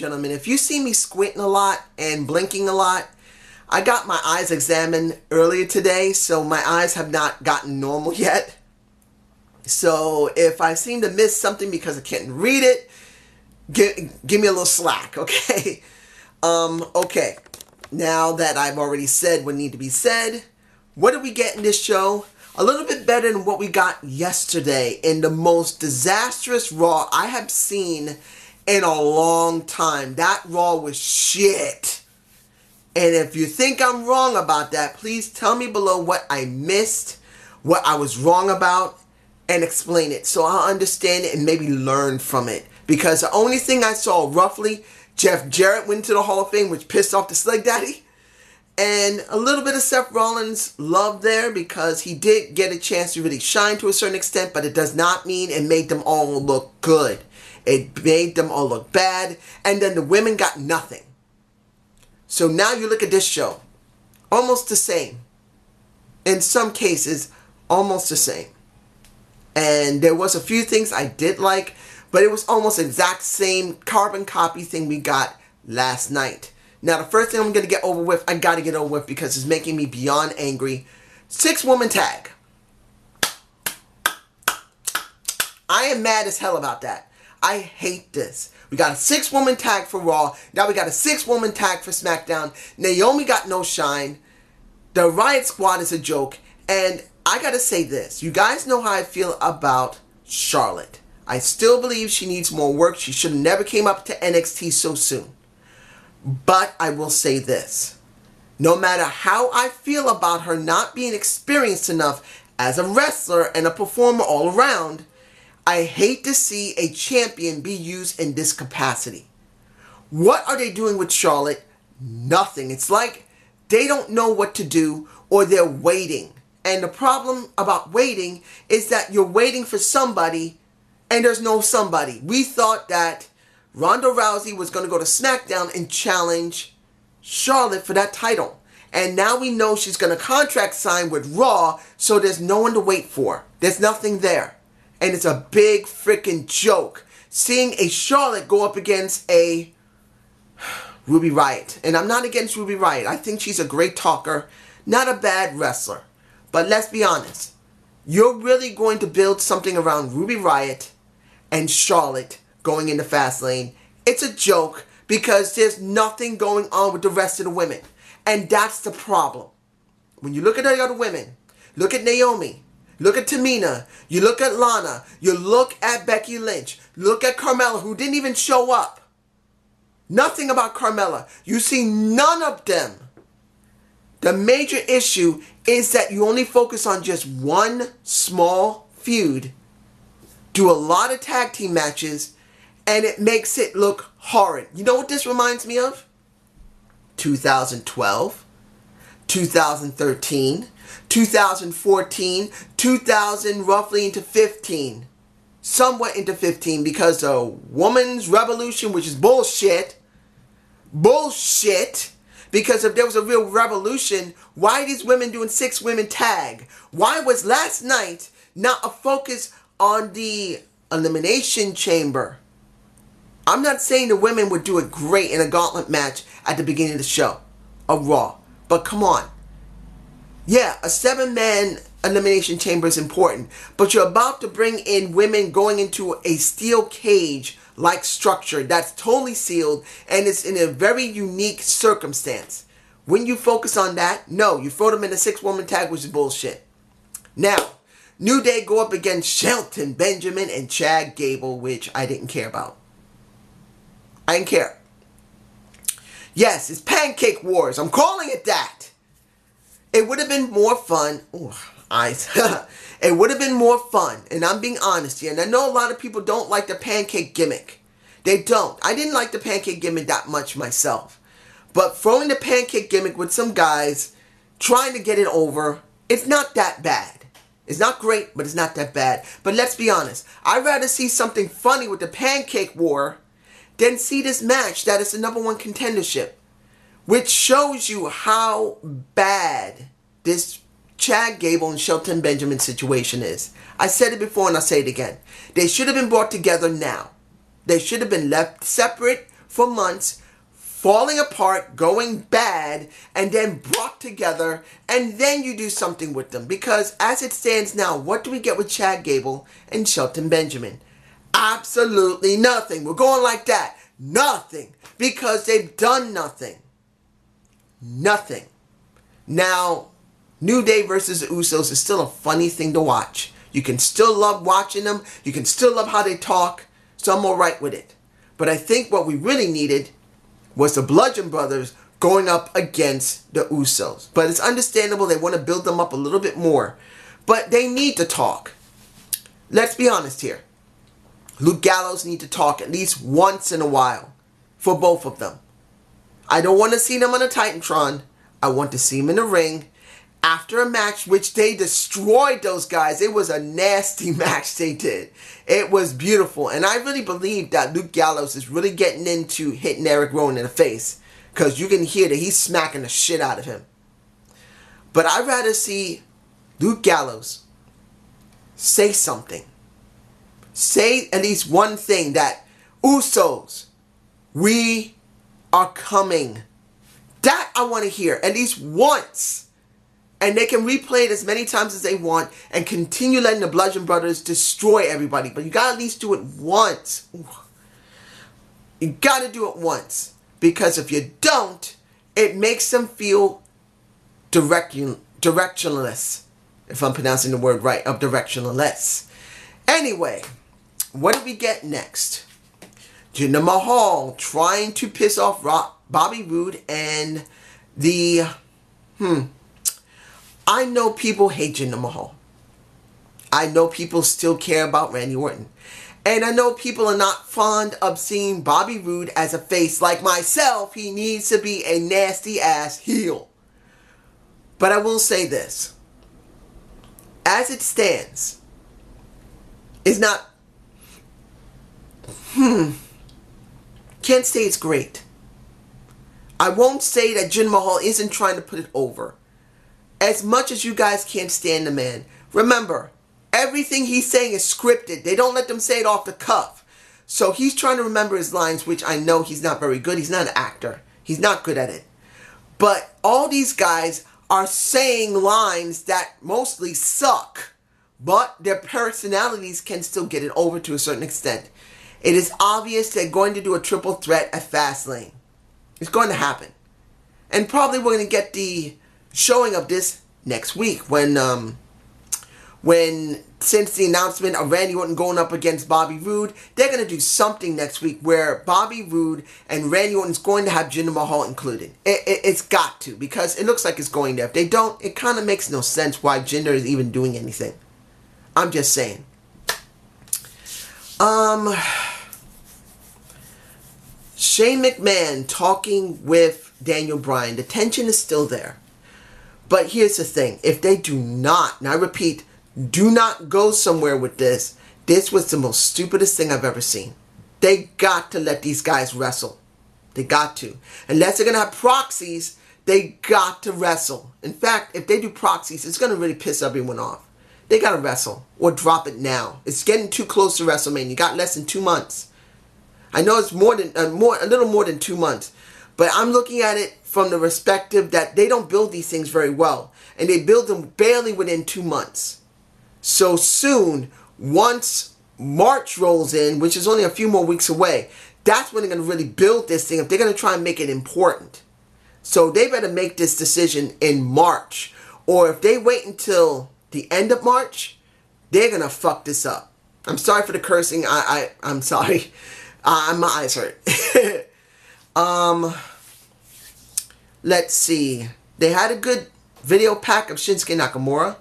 gentlemen, if you see me squinting a lot and blinking a lot, I got my eyes examined earlier today, so my eyes have not gotten normal yet. So if I seem to miss something because I can't read it, give me a little slack, okay? Okay. Now that I've already said what need to be said, what did we get in this show? A little bit better than what we got yesterday in the most disastrous Raw I have seen in a long time. That Raw was shit. And if you think I'm wrong about that, please tell me below what I missed, what I was wrong about, and explain it so I'll understand it and maybe learn from it. Because the only thing I saw roughly, Jeff Jarrett went to the Hall of Fame, which pissed off the Slick Daddy. And a little bit of Seth Rollins' love there because he did get a chance to really shine to a certain extent, but it does not mean it made them all look good. It made them all look bad, and then the women got nothing. So now you look at this show, almost the same. In some cases, almost the same. And there was a few things I did like, but it was almost the exact same carbon copy thing we got last night. Now, the first thing I'm going to get over with, I got to get over with because it's making me beyond angry. 6-woman tag. I am mad as hell about that. I hate this. We got a 6-woman tag for Raw. Now we got a 6-woman tag for SmackDown. Naomi got no shine. The Riott Squad is a joke. And I got to say this. You guys know how I feel about Charlotte. I still believe she needs more work. She should have never came up to NXT so soon. But I will say this. No matter how I feel about her not being experienced enough as a wrestler and a performer all around, I hate to see a champion be used in this capacity. What are they doing with Charlotte? Nothing. It's like they don't know what to do or they're waiting. And the problem about waiting is that you're waiting for somebody and there's no somebody. We thought that Ronda Rousey was going to go to SmackDown and challenge Charlotte for that title. And now we know she's going to contract sign with Raw, so there's no one to wait for. There's nothing there. And it's a big freaking joke seeing a Charlotte go up against a Ruby Riott. And I'm not against Ruby Riott. I think she's a great talker, not a bad wrestler. But let's be honest. You're really going to build something around Ruby Riott and Charlotte going into Fastlane. It's a joke because there's nothing going on with the rest of the women. And that's the problem. When you look at the other women, look at Naomi, look at Tamina, you look at Lana, you look at Becky Lynch, look at Carmella, who didn't even show up. Nothing about Carmella. You see none of them. The major issue is that you only focus on just one small feud, do a lot of tag team matches, and it makes it look horrid. You know what this reminds me of? 2012, 2013, 2014, 2000 roughly into 15. Somewhat into 15 because the woman's revolution, which is bullshit. Bullshit. Because if there was a real revolution, why are these women doing 6-women tag? Why was last night not a focus on the Elimination Chamber? I'm not saying the women would do it great in a gauntlet match at the beginning of the show, of Raw. But come on. Yeah, a 7-man Elimination Chamber is important. But you're about to bring in women going into a steel cage-like structure that's totally sealed and it's in a very unique circumstance. When you focus on that, no, you throw them in a 6-woman tag, which is bullshit. Now, New Day go up against Shelton, Benjamin, and Chad Gable, which I didn't care about. I didn't care. Yes, it's Pancake Wars. I'm calling it that. It would have been more fun. Ooh, eyes. It would have been more fun. And I'm being honest here. And I know a lot of people don't like the pancake gimmick. They don't. I didn't like the pancake gimmick that much myself. But throwing the pancake gimmick with some guys, trying to get it over, it's not that bad. It's not great, but it's not that bad. But let's be honest. I'd rather see something funny with the Pancake War than see this match that is the #1 contendership. Which shows you how bad this Chad Gable and Shelton Benjamin situation is. I said it before and I'll say it again. They should have been brought together now. They should have been left separate for months, falling apart, going bad, and then brought together, and then you do something with them. Because as it stands now, what do we get with Chad Gable and Shelton Benjamin? Absolutely nothing. We're going like that. Nothing. Because they've done nothing. Nothing. Now, New Day versus the Usos is still a funny thing to watch. You can still love watching them. You can still love how they talk. So I'm alright with it. But I think what we really needed was the Bludgeon Brothers going up against the Usos. But it's understandable they want to build them up a little bit more. But they need to talk. Let's be honest here. Luke Gallows need to talk at least once in a while for both of them. I don't want to see them on a Titantron. I want to see them in the ring after a match which they destroyed those guys. It was a nasty match they did. It was beautiful. And I really believe that Luke Gallows is really getting into hitting Eric Rowan in the face. Because you can hear that he's smacking the shit out of him. But I'd rather see Luke Gallows say something. Say at least one thing that Usos, we are coming. That I want to hear at least once. And they can replay it as many times as they want and continue letting the Bludgeon Brothers destroy everybody. But you got to at least do it once. You got to do it once. Because if you don't, it makes them feel directionless. If I'm pronouncing the word right, of directionless. Anyway, what do we get next? Jinder Mahal trying to piss off Bobby Roode and the... I know people hate Jinder Mahal. I know people still care about Randy Orton. And I know people are not fond of seeing Bobby Roode as a face. Like myself, he needs to be a nasty ass heel. But I will say this. As it stands, it's not... Can't say it's great. I won't say that Jinder Mahal isn't trying to put it over. As much as you guys can't stand the man, remember, everything he's saying is scripted. They don't let them say it off the cuff. So he's trying to remember his lines, which I know he's not very good. He's not an actor. He's not good at it. But all these guys are saying lines that mostly suck. But their personalities can still get it over to a certain extent. It is obvious they're going to do a triple threat at Fastlane. It's going to happen. And probably we're going to get the showing of this next week when since the announcement of Randy Orton going up against Bobby Roode, they're going to do something next week where Bobby Roode and Randy Orton is going to have Jinder Mahal included. It's got to, because it looks like it's going there. If they don't, it kind of makes no sense why Jinder is even doing anything. I'm just saying. Shane McMahon talking with Daniel Bryan. The tension is still there. But here's the thing. If they do not, and I repeat, do not go somewhere with this, this was the most stupidest thing I've ever seen. They got to let these guys wrestle. They got to. Unless they're going to have proxies, they got to wrestle. In fact, if they do proxies, it's going to really piss everyone off. They got to wrestle or drop it now. It's getting too close to WrestleMania. You got less than 2 months. I know it's more than a little more than 2 months, but I'm looking at it from the perspective that they don't build these things very well, and they build them barely within 2 months. So soon, once March rolls in, which is only a few more weeks away, that's when they're going to really build this thing if they're going to try and make it important. So they better make this decision in March, or if they wait until the end of March, they're going to fuck this up. I'm sorry for the cursing. I'm sorry. My eyes hurt. Let's see. They had a good video pack of Shinsuke Nakamura,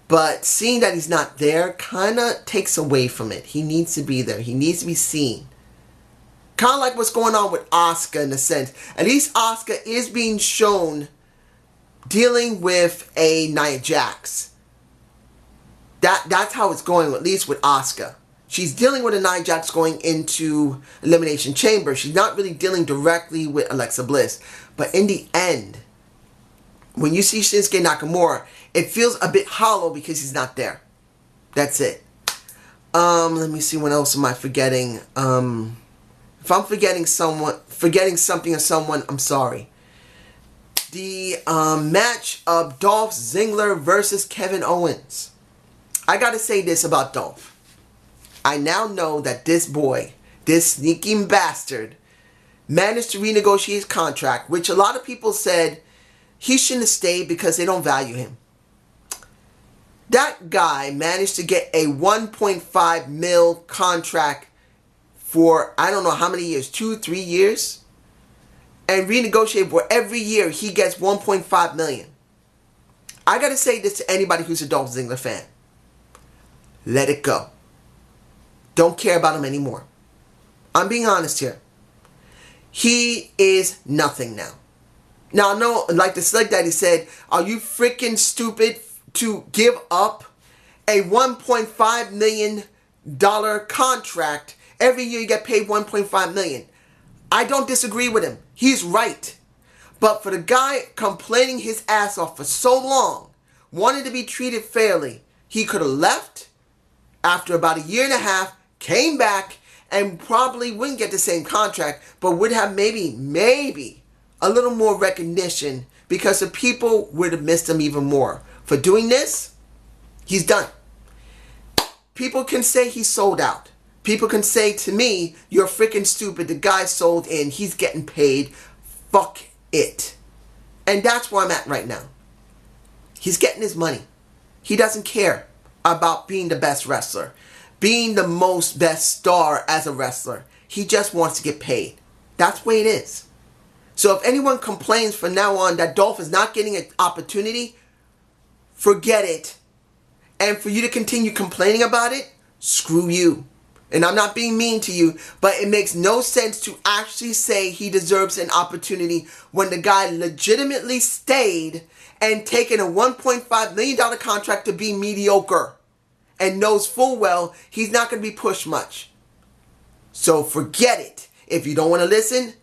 but seeing that he's not there kind of takes away from it. He needs to be there. He needs to be seen. Kind of like what's going on with Asuka in a sense. At least Asuka is being shown dealing with a Nia Jax. That's how it's going, at least with Asuka. She's dealing with a Nia Jax going into Elimination Chamber. She's not really dealing directly with Alexa Bliss. But in the end, when you see Shinsuke Nakamura, it feels a bit hollow because he's not there. That's it. Let me see, what else am I forgetting? If I'm forgetting something or someone, I'm sorry. The match of Dolph Ziggler versus Kevin Owens. I gotta say this about Dolph. I now know that this boy, this sneaking bastard, managed to renegotiate his contract, which a lot of people said he shouldn't have stayed because they don't value him. That guy managed to get a 1.5 mil contract for I don't know how many years, 2, 3 years, and renegotiate where every year he gets 1.5 million. I gotta say this to anybody who's a Dolph Ziggler fan. Let it go. Don't care about him anymore. I'm being honest here. He is nothing now. Now I know, like the Slick Daddy said, are you freaking stupid to give up a $1.5 million contract? Every year you get paid $1.5 million. I don't disagree with him. He's right. But for the guy complaining his ass off for so long, wanted to be treated fairly, he could have left after about a year and a half, came back, and probably wouldn't get the same contract, but would have maybe a little more recognition because the people would have missed him even more. For doing this, he's done. People can say he sold out. People can say to me, you're freaking stupid. The guy sold in. He's getting paid. Fuck it. And that's where I'm at right now. He's getting his money. He doesn't care about being the best wrestler, being the most best star as a wrestler. He just wants to get paid. That's the way it is. So if anyone complains from now on that Dolph is not getting an opportunity, forget it. And for you to continue complaining about it, screw you. And I'm not being mean to you, but it makes no sense to actually say he deserves an opportunity when the guy legitimately stayed and taken a $1.5 million contract to be mediocre and knows full well he's not going to be pushed much. So forget it. If you don't want to listen,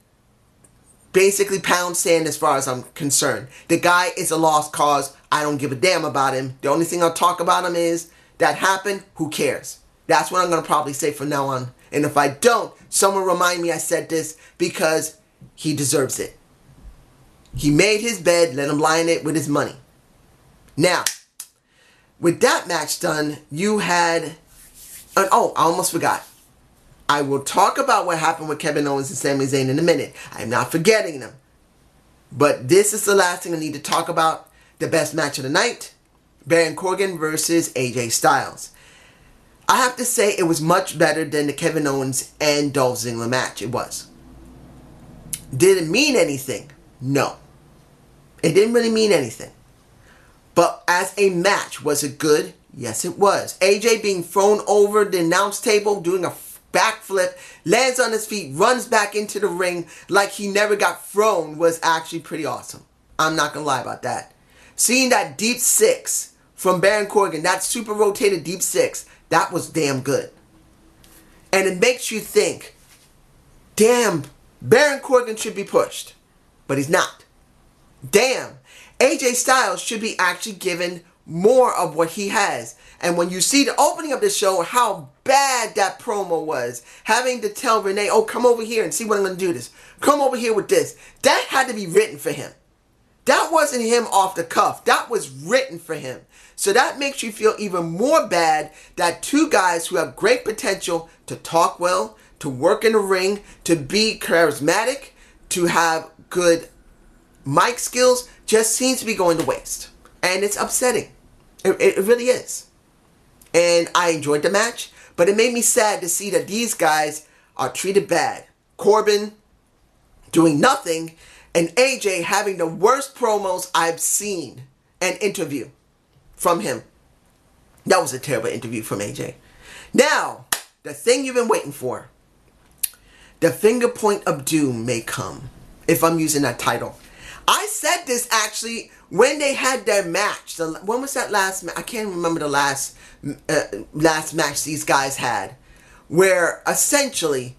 basically pound sand as far as I'm concerned. The guy is a lost cause. I don't give a damn about him. The only thing I'll talk about him is that happened. Who cares? That's what I'm going to probably say from now on. And if I don't, someone remind me I said this because he deserves it. He made his bed, let him lie in it with his money. Now, with that match done, you had... oh, I almost forgot. I will talk about what happened with Kevin Owens and Sami Zayn in a minute. I'm not forgetting them. But this is the last thing I need to talk about. The best match of the night. Baron Corbin versus AJ Styles. I have to say it was much better than the Kevin Owens and Dolph Ziggler match. It was. Did it mean anything? No. It didn't really mean anything. But as a match, was it good? Yes, it was. AJ being thrown over the announce table, doing a backflip, lands on his feet, runs back into the ring like he never got thrown was actually pretty awesome. I'm not going to lie about that. Seeing that deep six from Baron Corbin, that super rotated deep six, that was damn good. And it makes you think, damn, Baron Corbin should be pushed. But he's not. Damn, AJ Styles should be actually given more of what he has. And when you see the opening of the show, how bad that promo was, having to tell Renee, oh, come over here and see what I'm going to do this. Come over here with this. That had to be written for him. That wasn't him off the cuff. That was written for him. So that makes you feel even more bad that two guys who have great potential to talk well, to work in the ring, to be charismatic, to have good mic skills, just seems to be going to waste. And it's upsetting. It really is. And I enjoyed the match, but it made me sad to see that these guys are treated bad. Corbin doing nothing, and AJ having the worst promos I've seen and interview from him. That was a terrible interview from AJ. Now, the thing you've been waiting for. The finger point of doom may come, if I'm using that title. I said this actually when they had their match. When was that last match? I can't remember the last match these guys had. Where essentially,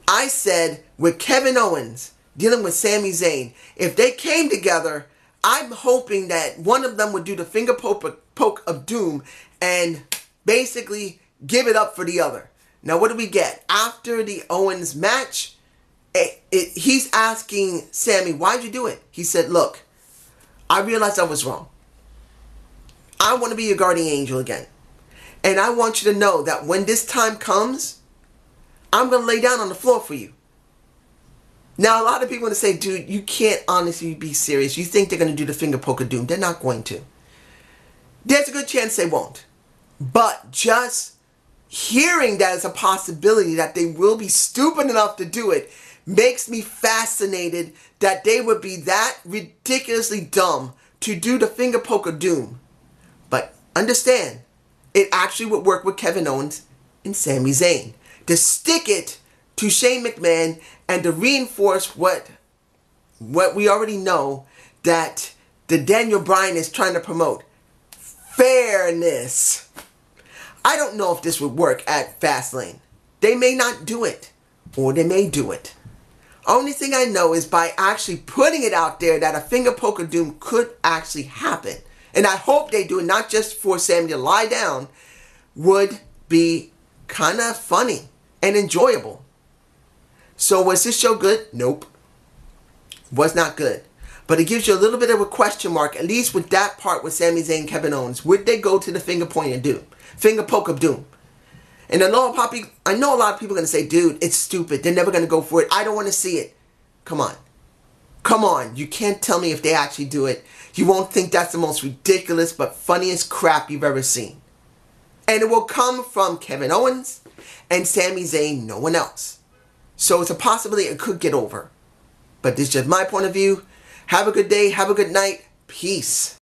I said with Kevin Owens dealing with Sami Zayn, if they came together, I'm hoping that one of them would do the finger poke of doom and basically give it up for the other. Now, what do we get? After the Owens match, he's asking Sami, why'd you do it? He said, look, I realized I was wrong. I want to be your guardian angel again. And I want you to know that when this time comes, I'm going to lay down on the floor for you. Now, a lot of people are going to say, dude, you can't honestly be serious. You think they're going to do the finger poke of doom. They're not going to. There's a good chance they won't. But just hearing that as a possibility that they will be stupid enough to do it makes me fascinated that they would be that ridiculously dumb to do the finger poke of doom. But understand, it actually would work with Kevin Owens and Sami Zayn. To stick it to Shane McMahon and to reinforce what we already know that the Daniel Bryan is trying to promote. Fairness. I don't know if this would work at Fastlane. They may not do it. Or they may do it. Only thing I know is by actually putting it out there that a finger poke of doom could actually happen. And I hope they do it, not just for Sami to lie down, would be kind of funny and enjoyable. So was this show good? Nope. Was not good. But it gives you a little bit of a question mark, at least with that part with Sami Zayn and Kevin Owens. Would they go to the finger point of doom? Finger poke of doom. And I know a lot of people are going to say, dude, it's stupid. They're never going to go for it. I don't want to see it. Come on. Come on. You can't tell me if they actually do it. You won't think that's the most ridiculous but funniest crap you've ever seen. And it will come from Kevin Owens and Sami Zayn, no one else. So it's a possibility it could get over. But this is just my point of view. Have a good day. Have a good night. Peace.